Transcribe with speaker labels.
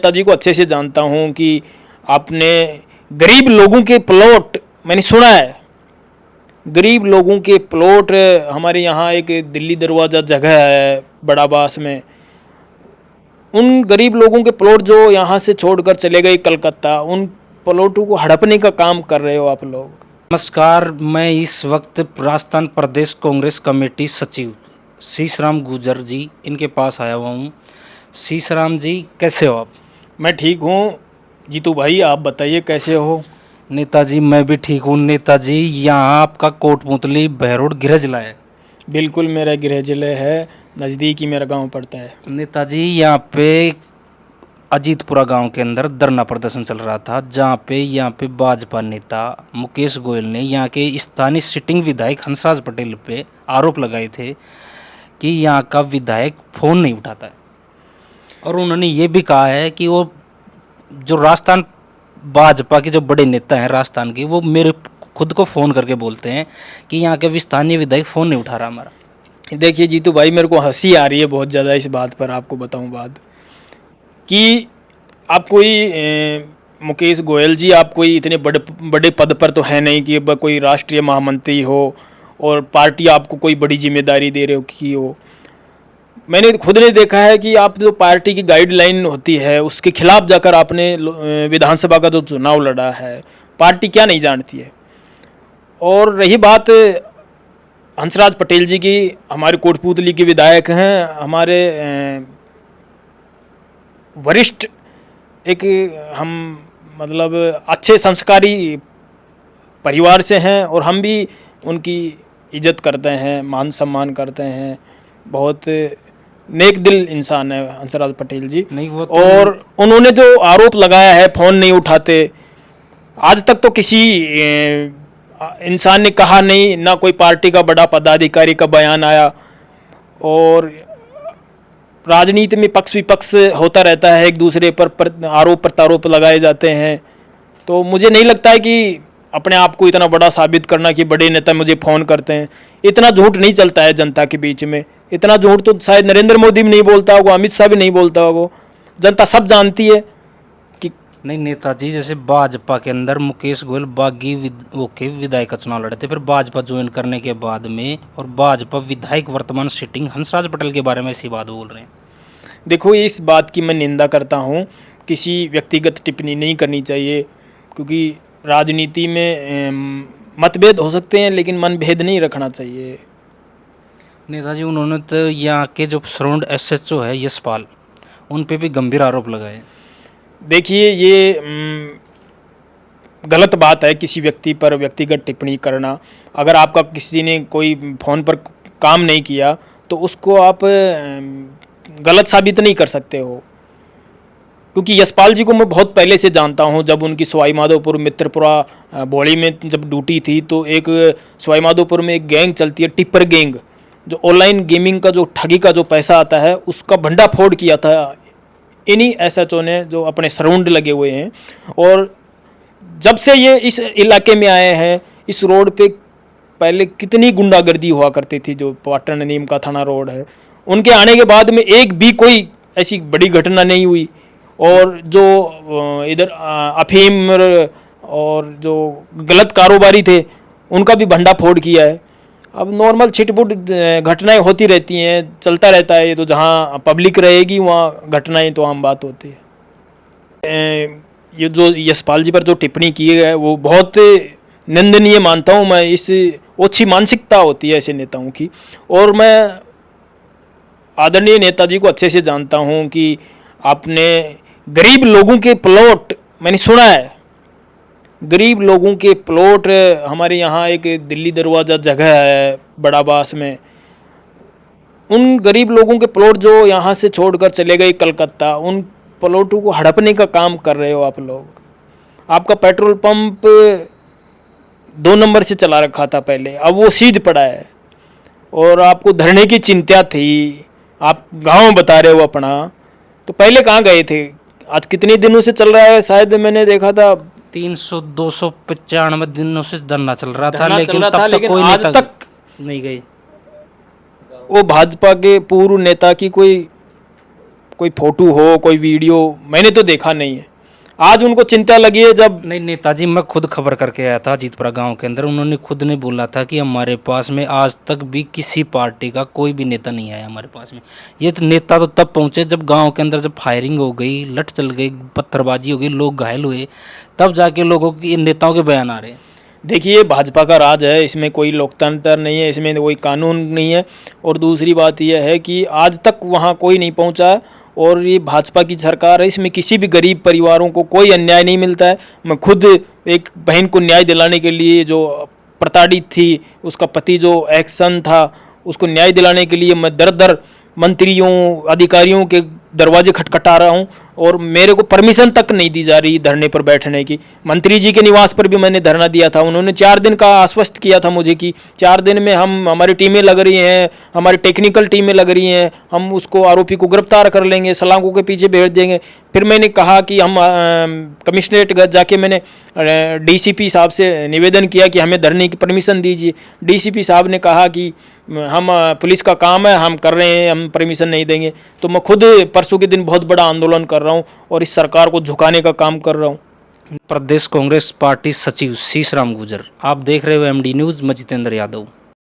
Speaker 1: नेताजी को अच्छे से जानता हूं कि आपने गरीब लोगों के प्लॉट, मैंने सुना है गरीब लोगों के प्लॉट, हमारे यहाँ एक दिल्ली दरवाज़ा जगह है बड़ा बास में, उन गरीब लोगों के प्लॉट जो यहाँ से छोड़कर चले गए कलकत्ता, उन प्लॉटों को हड़पने का काम कर रहे हो आप लोग।
Speaker 2: नमस्कार, मैं इस वक्त राजस्थान प्रदेश कांग्रेस कमेटी सचिव शीशराम गुर्जर जी इनके पास आया हुआ हूँ। शीशराम जी, कैसे हो आप?
Speaker 1: मैं ठीक हूँ जीतू भाई, आप बताइए कैसे हो?
Speaker 2: नेताजी, मैं भी ठीक हूँ। नेताजी, यहाँ आपका कोटपुतली बहरोड गृह जिला है।
Speaker 1: बिल्कुल, मेरा गृह जिले है, नज़दीक ही मेरा गांव पड़ता है।
Speaker 2: नेताजी, यहाँ पे अजीतपुरा गांव के अंदर धरना प्रदर्शन चल रहा था, जहाँ पे यहाँ पे भाजपा नेता मुकेश गोयल ने यहाँ के स्थानीय सिटिंग विधायक हंसराज पटेल पे आरोप लगाए थे कि यहाँ का विधायक फ़ोन नहीं उठाता है, और उन्होंने ये भी कहा है कि वो जो राजस्थान भाजपा के जो बड़े नेता हैं राजस्थान के, वो मेरे खुद को फ़ोन करके बोलते हैं कि यहाँ के स्थानीय विधायक फ़ोन नहीं उठा रहा हमारा।
Speaker 1: देखिए जीतू भाई, मेरे को हंसी आ रही है बहुत ज़्यादा इस बात पर। आपको बताऊं बात कि आप कोई मुकेश गोयल जी, आप कोई इतने बड़े बड़े पद पर तो है नहीं कि कोई राष्ट्रीय महामंत्री हो और पार्टी आपको कोई बड़ी जिम्मेदारी दे रहे हो की हो। मैंने खुद ने देखा है कि आप जो पार्टी की गाइडलाइन होती है उसके खिलाफ जाकर आपने विधानसभा का जो चुनाव लड़ा है, पार्टी क्या नहीं जानती है। और रही बात हंसराज पटेल जी की, हमारे कोटपुतली के विधायक हैं, हमारे वरिष्ठ एक हम मतलब अच्छे संस्कारी परिवार से हैं, और हम भी उनकी इज्जत करते हैं, मान सम्मान करते हैं। बहुत नेक दिल इंसान है हंसराज पटेल जी।
Speaker 2: नहीं, वो तो
Speaker 1: और उन्होंने जो आरोप लगाया है फ़ोन नहीं उठाते, आज तक तो किसी इंसान ने कहा नहीं, ना कोई पार्टी का बड़ा पदाधिकारी का बयान आया। और राजनीति में पक्ष विपक्ष होता रहता है, एक दूसरे पर आरोप प्रत्यारोप लगाए जाते हैं। तो मुझे नहीं लगता है कि अपने आप को इतना बड़ा साबित करना कि बड़े नेता मुझे फ़ोन करते हैं, इतना झूठ नहीं चलता है जनता के बीच में। इतना झूठ तो शायद नरेंद्र मोदी भी नहीं बोलता होगा, अमित शाह भी नहीं बोलता होगा, जनता सब जानती है कि
Speaker 2: नहीं। नेताजी, जैसे भाजपा के अंदर मुकेश गोयल बागी होके विधायक का चुनाव लड़े थे, फिर भाजपा ज्वाइन करने के बाद में, और भाजपा विधायक वर्तमान सिटिंग हंसराज पटेल के बारे में ऐसी बात बोल रहे हैं।
Speaker 1: देखो, इस बात की मैं निंदा करता हूँ, किसी व्यक्तिगत टिप्पणी नहीं करनी चाहिए, क्योंकि राजनीति में मतभेद हो सकते हैं लेकिन मनभेद नहीं रखना चाहिए।
Speaker 2: नेताजी, उन्होंने तो यहाँ के जो सराउंड SHO है यशपाल, उन पे भी गंभीर आरोप लगाए।
Speaker 1: देखिए, ये गलत बात है किसी व्यक्ति पर व्यक्तिगत टिप्पणी करना। अगर आपका किसी ने कोई फ़ोन पर काम नहीं किया तो उसको आप गलत साबित नहीं कर सकते हो, क्योंकि यशपाल जी को मैं बहुत पहले से जानता हूं। जब उनकी सवाई माधोपुर मित्रपुरा बौड़ी में जब ड्यूटी थी, तो एक सवाई माधोपुर में एक गैंग चलती है, टिप्पर गैंग, जो ऑनलाइन गेमिंग का जो ठगी का जो पैसा आता है उसका भंडाफोड़ किया था इन्हीं SHO ने, जो अपने सराउंड लगे हुए हैं। और जब से ये इस इलाके में आए हैं, इस रोड पे पहले कितनी गुंडागर्दी हुआ करती थी, जो पाटन नीम का थाना रोड है, उनके आने के बाद में एक भी कोई ऐसी बड़ी घटना नहीं हुई। और जो इधर अफीम और जो गलत कारोबारी थे उनका भी भंडाफोड़ किया है। अब नॉर्मल छिटपुट घटनाएं होती रहती हैं, चलता रहता है, ये तो जहाँ पब्लिक रहेगी वहाँ घटनाएं तो आम बात होती है। ये जो यशपाल जी पर जो टिप्पणी की है वो बहुत निंदनीय मानता हूँ मैं। इस ओछी मानसिकता होती है ऐसे नेताओं की, और मैं आदरणीय नेताजी को अच्छे से जानता हूँ कि आपने गरीब लोगों के प्लॉट, मैंने सुना है गरीब लोगों के प्लॉट, हमारे यहाँ एक दिल्ली दरवाज़ा जगह है बड़ा बास में, उन गरीब लोगों के प्लॉट जो यहाँ से छोड़कर चले गए कलकत्ता, उन प्लॉटों को हड़पने का काम कर रहे हो आप लोग। आपका पेट्रोल पंप 2 नंबर से चला रखा था पहले, अब वो सीज पड़ा है, और आपको धरने की चिंता थी, आप गांव बता रहे हो अपना, तो पहले कहाँ गए थे? आज कितने दिनों से चल रहा है? शायद मैंने देखा था
Speaker 2: 295 दिनों से धरना चल रहा था, लेकिन तब तक कोई
Speaker 1: आज
Speaker 2: नेता
Speaker 1: तक
Speaker 2: नहीं गई।
Speaker 1: वो भाजपा के पूर्व नेता की कोई कोई फोटो हो, कोई वीडियो मैंने तो देखा नहीं है। आज उनको चिंता लगी है जब
Speaker 2: नहीं नेताजी, मैं खुद खबर करके आया था अजीतपुरा गांव के अंदर, उन्होंने खुद ने बोला था कि हमारे पास में आज तक भी किसी पार्टी का कोई भी नेता नहीं आया हमारे पास में। ये तो नेता तो तब पहुंचे जब गांव के अंदर जब फायरिंग हो गई, लठ चल गई, पत्थरबाजी हो गई, लोग घायल हुए, तब जाके लोगों की नेताओं के बयान आ रहे हैं।
Speaker 1: देखिए भाजपा का राज है, इसमें कोई लोकतंत्र नहीं है, इसमें कोई कानून नहीं है। और दूसरी बात यह है कि आज तक वहाँ कोई नहीं पहुँचा और ये भाजपा की सरकार है, इसमें किसी भी गरीब परिवारों को कोई अन्याय नहीं मिलता है। मैं खुद एक बहन को न्याय दिलाने के लिए जो प्रताड़ित थी, उसका पति जो एक्शन था, उसको न्याय दिलाने के लिए मैं दर दर मंत्रियों अधिकारियों के दरवाजे खटखटा रहा हूँ और मेरे को परमिशन तक नहीं दी जा रही धरने पर बैठने की। मंत्री जी के निवास पर भी मैंने धरना दिया था, उन्होंने 4 दिन का आश्वस्त किया था मुझे कि 4 दिन में हम हमारी टीमें लग रही हैं, हमारी टेक्निकल टीमें लग रही हैं, हम उसको आरोपी को गिरफ्तार कर लेंगे, सलाखों के पीछे भेज देंगे। फिर मैंने कहा कि हम कमिश्नरेट जाके मैंने डीसीपी साहब से निवेदन किया कि हमें धरने की परमिशन दीजिए। डीसीपी साहब ने कहा कि हम पुलिस का काम है, हम कर रहे हैं, हम परमिशन नहीं देंगे। तो मैं खुद परसों के दिन बहुत बड़ा आंदोलन कर रहा हूँ और इस सरकार को झुकाने का काम कर रहा हूँ।
Speaker 2: प्रदेश कांग्रेस पार्टी सचिव शीश राम गुर्जर, आप देख रहे हो एमडी न्यूज़, मैं जितेंद्र यादव।